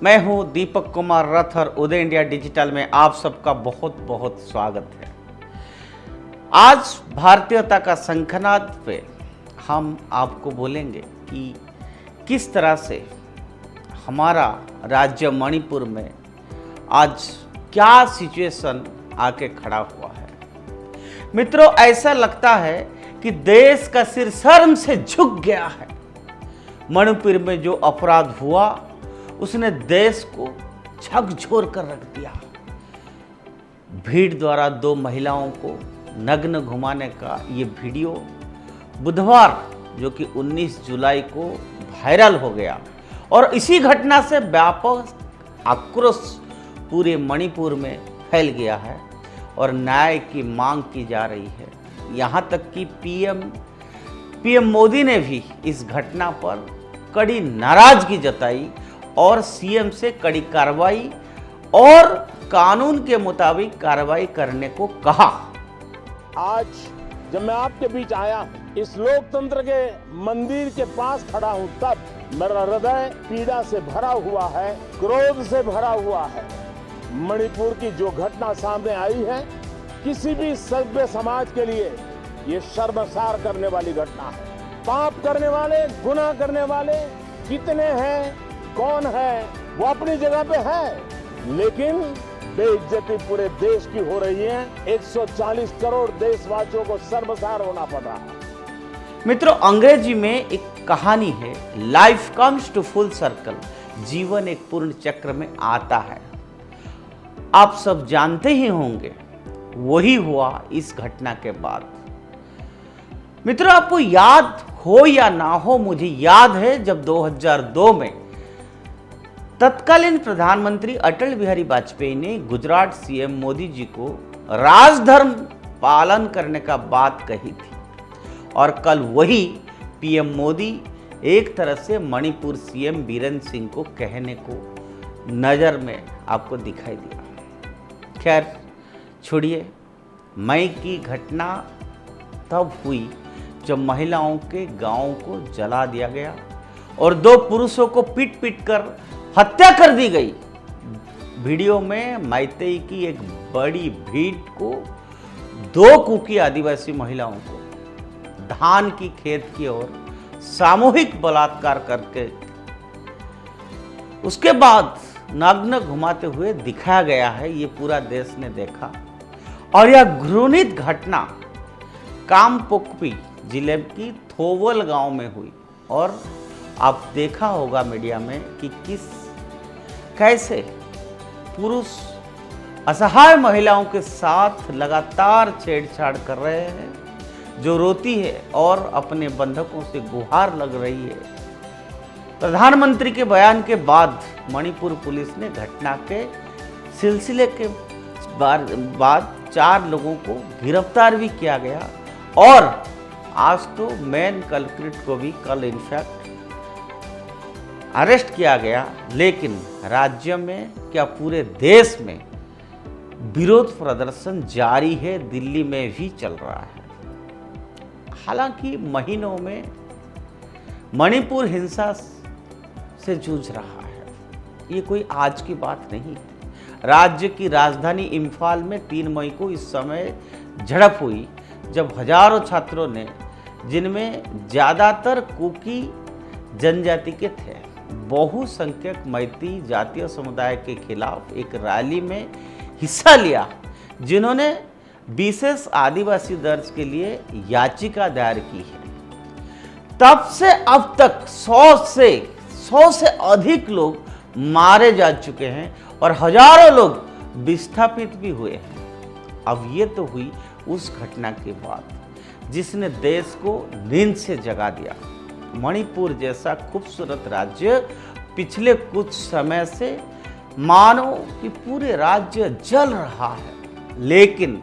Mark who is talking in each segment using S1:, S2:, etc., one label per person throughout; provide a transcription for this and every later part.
S1: मैं हूं दीपक कुमार रथ और उदय इंडिया डिजिटल में आप सबका बहुत बहुत स्वागत है। आज भारतीयता का शंखनाद पे हम आपको बोलेंगे कि किस तरह से हमारा राज्य मणिपुर में आज क्या सिचुएशन आके खड़ा हुआ है। मित्रों, ऐसा लगता है कि देश का सिर शर्म से झुक गया है। मणिपुर में जो अपराध हुआ उसने देश को झकझोर कर रख दिया। भीड़ द्वारा 2 महिलाओं को नग्न घुमाने का ये वीडियो बुधवार जो कि 19 जुलाई को वायरल हो गया और इसी घटना से व्यापक आक्रोश पूरे मणिपुर में फैल गया है और न्याय की मांग की जा रही है। यहाँ तक कि पीएम मोदी ने भी इस घटना पर कड़ी नाराजगी जताई और सीएम से कड़ी कार्रवाई और कानून के मुताबिक कार्रवाई करने को कहा।
S2: आज जब मैं आपके बीच आया इस लोकतंत्र के मंदिर के पास खड़ा हूं, तब मेरा हृदय पीड़ा से भरा हुआ है, क्रोध से भरा हुआ है। मणिपुर की जो घटना सामने आई है, किसी भी सभ्य समाज के लिए ये शर्मसार करने वाली घटना है। पाप करने वाले, गुनाह करने वाले कितने हैं, कौन है, वो अपनी जगह पे है, लेकिन बेइज्जती पूरे देश की हो रही है। 140 करोड़ देशवासियों को शर्मसार होना पड़ रहा है।
S1: मित्रों, अंग्रेजी में एक कहानी है, life comes to full circle, जीवन एक पूर्ण चक्र में आता है। आप सब जानते ही होंगे वही हुआ इस घटना के बाद। मित्रों, आपको याद हो या ना हो, मुझे याद है जब 2002 में तत्कालीन प्रधानमंत्री अटल बिहारी वाजपेयी ने गुजरात सीएम मोदी जी को राजधर्म पालन करने का बात कही थी और कल वही पीएम मोदी एक तरह से मणिपुर सीएम बीरेंद्र सिंह को कहने को नज़र में आपको दिखाई दिया। खैर छोड़िए, मई की घटना तब हुई जब महिलाओं के गांव को जला दिया गया और 2 पुरुषों को पीट पीट कर हत्या कर दी गई। वीडियो में मैतेई की एक बड़ी भीड़ को 2 कुकी आदिवासी महिलाओं को धान की खेत की ओर सामूहिक बलात्कार करके उसके बाद नग्न घुमाते हुए दिखाया गया है। ये पूरा देश ने देखा और यह घृणित घटना कामपोक्पी जिले की थोवल गांव में हुई और आप देखा होगा मीडिया में कि कैसे पुरुष असहाय महिलाओं के साथ लगातार छेड़छाड़ कर रहे हैं, जो रोती है और अपने बंधकों से गुहार लग रही है। प्रधानमंत्री के बयान के बाद मणिपुर पुलिस ने घटना के सिलसिले के बाद 4 लोगों को गिरफ्तार भी किया गया और आज तो मेन कल्प्रिट को भी कल इनफैक्ट अरेस्ट किया गया। लेकिन राज्य में क्या पूरे देश में विरोध प्रदर्शन जारी है, दिल्ली में भी चल रहा है। हालांकि महीनों में मणिपुर हिंसा से जूझ रहा है, ये कोई आज की बात नहीं है। राज्य की राजधानी इम्फाल में 3 मई को इस समय झड़प हुई जब हजारों छात्रों ने, जिनमें ज़्यादातर कुकी जनजाति के थे, बहुसंख्यक मैती जातीय समुदाय के खिलाफ एक रैली में हिस्सा लिया, जिन्होंने विशेष आदिवासी दर्ज के लिए याचिका दायर की है। तब से अब तक 100 से अधिक लोग मारे जा चुके हैं और हजारों लोग विस्थापित भी हुए हैं। अब ये तो हुई उस घटना के बाद जिसने देश को नींद से जगा दिया। मणिपुर जैसा खूबसूरत राज्य पिछले कुछ समय से मानो कि पूरे राज्य जल रहा है, लेकिन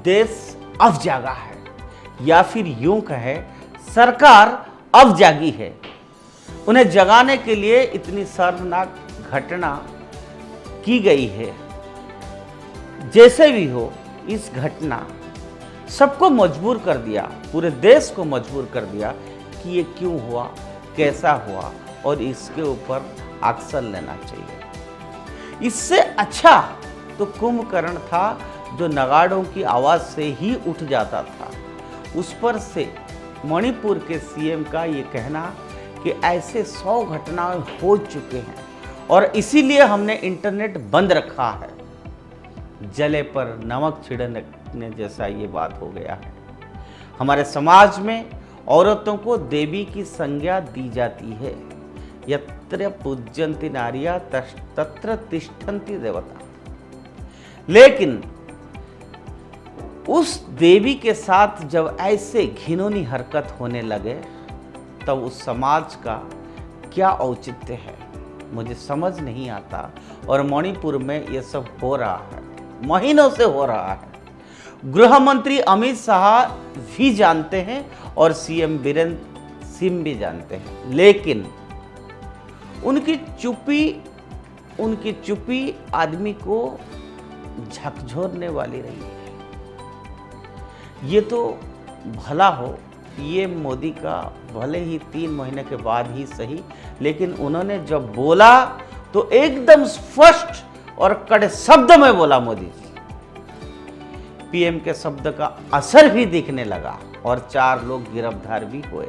S1: देश अब जागा है, या फिर यूं कहे सरकार अब जागी है। उन्हें जगाने के लिए इतनी शर्मनाक घटना की गई है। जैसे भी हो, इस घटना सबको मजबूर कर दिया, पूरे देश को मजबूर कर दिया कि ये क्यों हुआ, कैसा हुआ और इसके ऊपर एक्शन लेना चाहिए। इससे अच्छा तो कुंभकर्ण था, जो नगाड़ों की आवाज से ही उठ जाता था। उस पर से मणिपुर के सीएम का ये कहना कि ऐसे 100 घटनाएं हो चुके हैं और इसीलिए हमने इंटरनेट बंद रखा है, जले पर नमक छिड़कने जैसा ये बात हो गया है। हमारे समाज में औरतों को देवी की संज्ञा दी जाती है। यत्र पूज्यन्ति नार्यः तत्र तिष्ठन्ति देवता। लेकिन उस देवी के साथ जब ऐसे घिनौनी हरकत होने लगे तब उस समाज का क्या औचित्य है, मुझे समझ नहीं आता। और मणिपुर में ये सब हो रहा है, महीनों से हो रहा है। गृह मंत्री अमित शाह भी जानते हैं और सीएम बीरेंद्र सिंह भी जानते हैं, लेकिन उनकी चुप्पी आदमी को झकझोरने वाली रही है। ये तो भला हो, ये मोदी का भले ही 3 महीने के बाद ही सही, लेकिन उन्होंने जब बोला तो एकदम स्पष्ट और कड़े शब्द में बोला मोदी जी। पीएम के शब्द का असर भी दिखने लगा और 4 लोग गिरफ्तार भी हुए।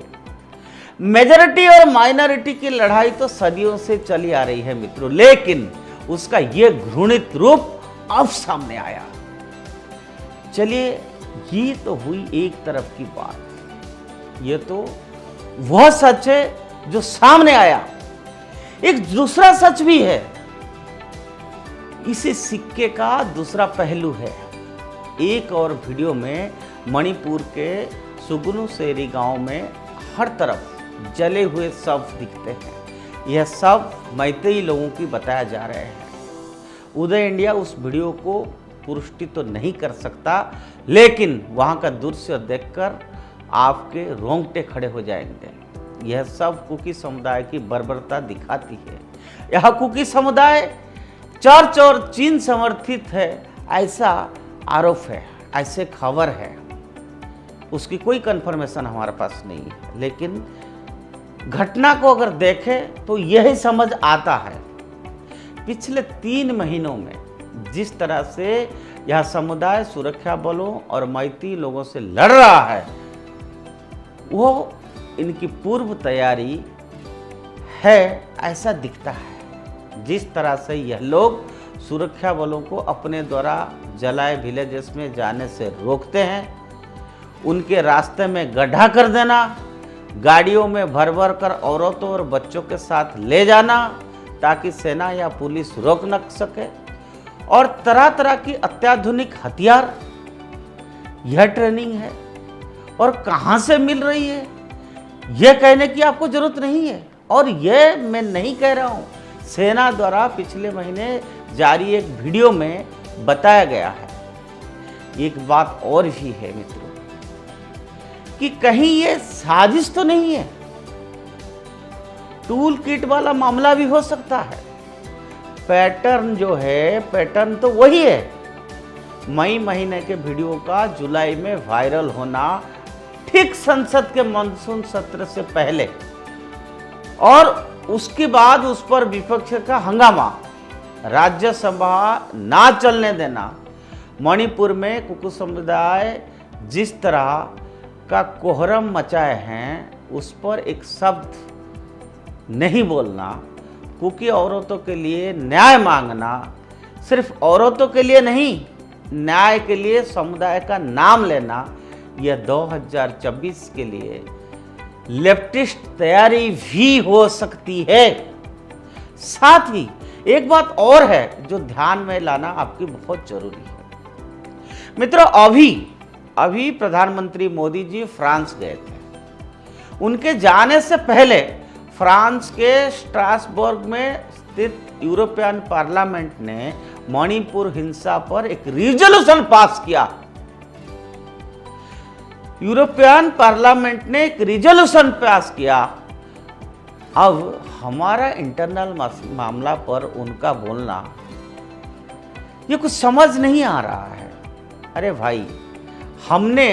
S1: मेजॉरिटी और माइनॉरिटी की लड़ाई तो सदियों से चली आ रही है मित्रों, लेकिन उसका यह घृणित रूप अब सामने आया। चलिए, ये तो हुई एक तरफ की बात, ये तो वह सच है जो सामने आया। एक दूसरा सच भी है, इसी सिक्के का दूसरा पहलू है। एक और वीडियो में मणिपुर के सुगुनुसेरी गांव में हर तरफ जले हुए शव दिखते हैं। यह शव मैतेई लोगों की बताया जा रहे हैं। उदय इंडिया उस वीडियो को पुष्टि तो नहीं कर सकता, लेकिन वहां का दृश्य देखकर आपके रोंगटे खड़े हो जाएंगे। यह सब कुकी समुदाय की बर्बरता दिखाती है। यह कुकी समुदाय चर्च और चीन समर्थित है, ऐसा आरोप है, ऐसे खबर है। उसकी कोई कंफर्मेशन हमारे पास नहीं है, लेकिन घटना को अगर देखें तो यही समझ आता है। पिछले 3 महीनों में जिस तरह से यह समुदाय सुरक्षा बलों और मैती लोगों से लड़ रहा है, वो इनकी पूर्व तैयारी है ऐसा दिखता है। जिस तरह से यह लोग सुरक्षा बलों को अपने द्वारा जलाए विलेजेस में जाने से रोकते हैं, उनके रास्ते में गड्ढा कर देना, गाड़ियों में भर भर कर औरतों और बच्चों के साथ ले जाना ताकि सेना या पुलिस रोक न सके, और तरह तरह की अत्याधुनिक हथियार। यह ट्रेनिंग है और कहां से मिल रही है यह कहने की आपको जरूरत नहीं है। और यह मैं नहीं कह रहा हूं, सेना द्वारा पिछले महीने जारी एक वीडियो में बताया गया है। एक बात और भी है मित्रों कि कहीं यह साजिश तो नहीं है, टूल किट वाला मामला भी हो सकता है। पैटर्न जो है, पैटर्न तो वही है। मई महीने के वीडियो का जुलाई में वायरल होना, ठीक संसद के मानसून सत्र से पहले, और उसके बाद उस पर विपक्ष का हंगामा, राज्यसभा ना चलने देना, मणिपुर में कुकी समुदाय जिस तरह का कोहरम मचाए हैं उस पर एक शब्द नहीं बोलना, कुकी औरतों के लिए न्याय मांगना, सिर्फ औरतों के लिए नहीं, न्याय के लिए समुदाय का नाम लेना, यह 2024 के लिए लेफ्टिस्ट तैयारी भी हो सकती है। साथ ही एक बात और है जो ध्यान में लाना आपकी बहुत जरूरी है मित्रों। अभी प्रधानमंत्री मोदी जी फ्रांस गए थे। उनके जाने से पहले फ्रांस के स्ट्रासबर्ग में स्थित यूरोपियन पार्लियामेंट ने मणिपुर हिंसा पर एक रिजोल्यूशन पास किया। यूरोपियन पार्लियामेंट ने एक रिजोल्यूशन पास किया। अब हमारा इंटरनल मामला पर उनका बोलना, ये कुछ समझ नहीं आ रहा है। अरे भाई, हमने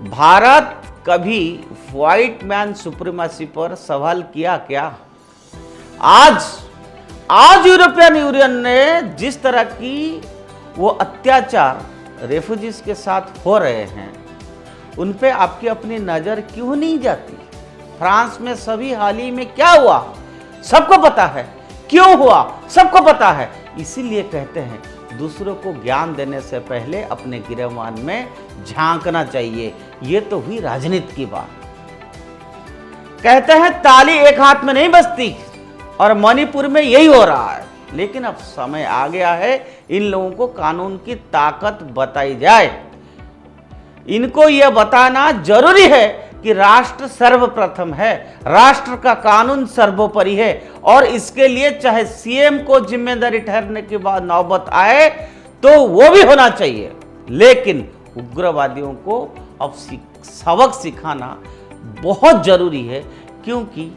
S1: भारत कभी व्हाइट मैन सुप्रीमेसी पर सवाल किया क्या? आज आज यूरोपियन यूनियन ने जिस तरह की वो अत्याचार रेफ्यूजीज के साथ हो रहे हैं, उन पे आपकी अपनी नज़र क्यों नहीं जाती? फ्रांस में सभी हाल ही में क्या हुआ सबको पता है, क्यों हुआ सबको पता है। इसीलिए कहते हैं दूसरों को ज्ञान देने से पहले अपने गिरहमान में झांकना चाहिए। ये तो हुई राजनीति की बात। कहते हैं ताली एक हाथ में नहीं बजती, और मणिपुर में यही हो रहा है। लेकिन अब समय आ गया है इन लोगों को कानून की ताकत बताई जाए। इनको यह बताना जरूरी है कि राष्ट्र सर्वप्रथम है, राष्ट्र का कानून सर्वोपरि है, और इसके लिए चाहे सीएम को जिम्मेदारी ठहरने के बाद नौबत आए तो वो भी होना चाहिए। लेकिन उग्रवादियों को अब सबक सिखाना बहुत जरूरी है, क्योंकि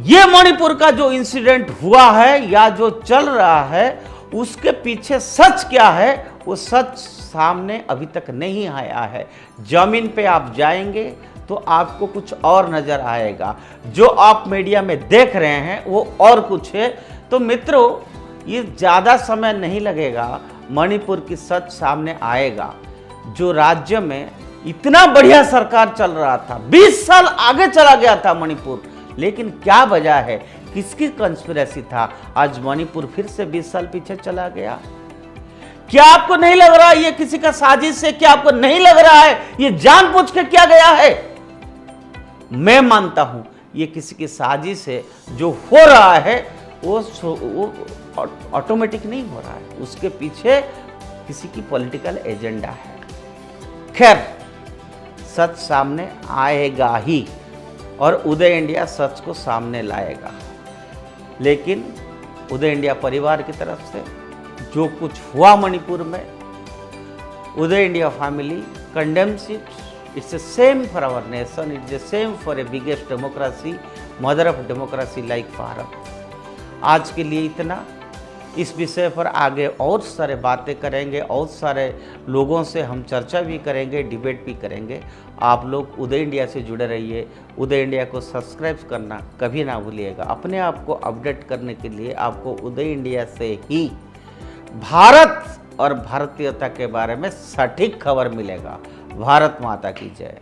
S1: ये मणिपुर का जो इंसिडेंट हुआ है या जो चल रहा है उसके पीछे सच क्या है, वो सच सामने अभी तक नहीं आया है। जमीन पे आप जाएंगे तो आपको कुछ और नजर आएगा, जो आप मीडिया में देख रहे हैं वो और कुछ है। तो मित्रों, ये ज़्यादा समय नहीं लगेगा, मणिपुर की सच सामने आएगा। जो राज्य में इतना बढ़िया सरकार चल रहा था, 20 साल आगे चला गया था मणिपुर, लेकिन क्या वजह है, किसकी कंस्पिरेसी था, आज मणिपुर फिर से 20 साल पीछे चला गया? क्या आपको नहीं लग रहा ये किसी का साजिश है? क्या आपको नहीं लग रहा है ये जानबूझ के किया गया है? मैं मानता हूं ये किसी की साजिश है। जो हो रहा है वो ऑटोमेटिक नहीं हो रहा है, उसके पीछे किसी की पॉलिटिकल एजेंडा है। खैर, सच सामने आएगा ही, और उदय इंडिया सच को सामने लाएगा। लेकिन उदय इंडिया परिवार की तरफ से जो कुछ हुआ मणिपुर में, Uday India family condemns it. It's a shame for our nation, it's a shame for a biggest democracy, mother of democracy like Bharat. आज के लिए इतना। इस विषय पर आगे और सारे बातें करेंगे, और सारे लोगों से हम चर्चा भी करेंगे, डिबेट भी करेंगे। आप लोग उदय इंडिया से जुड़े रहिए। उदय इंडिया को सब्सक्राइब करना कभी ना भूलिएगा। अपने आप को अपडेट करने के लिए आपको उदय इंडिया से ही भारत और भारतीयता के बारे में सटीक खबर मिलेगा। भारत माता की जय।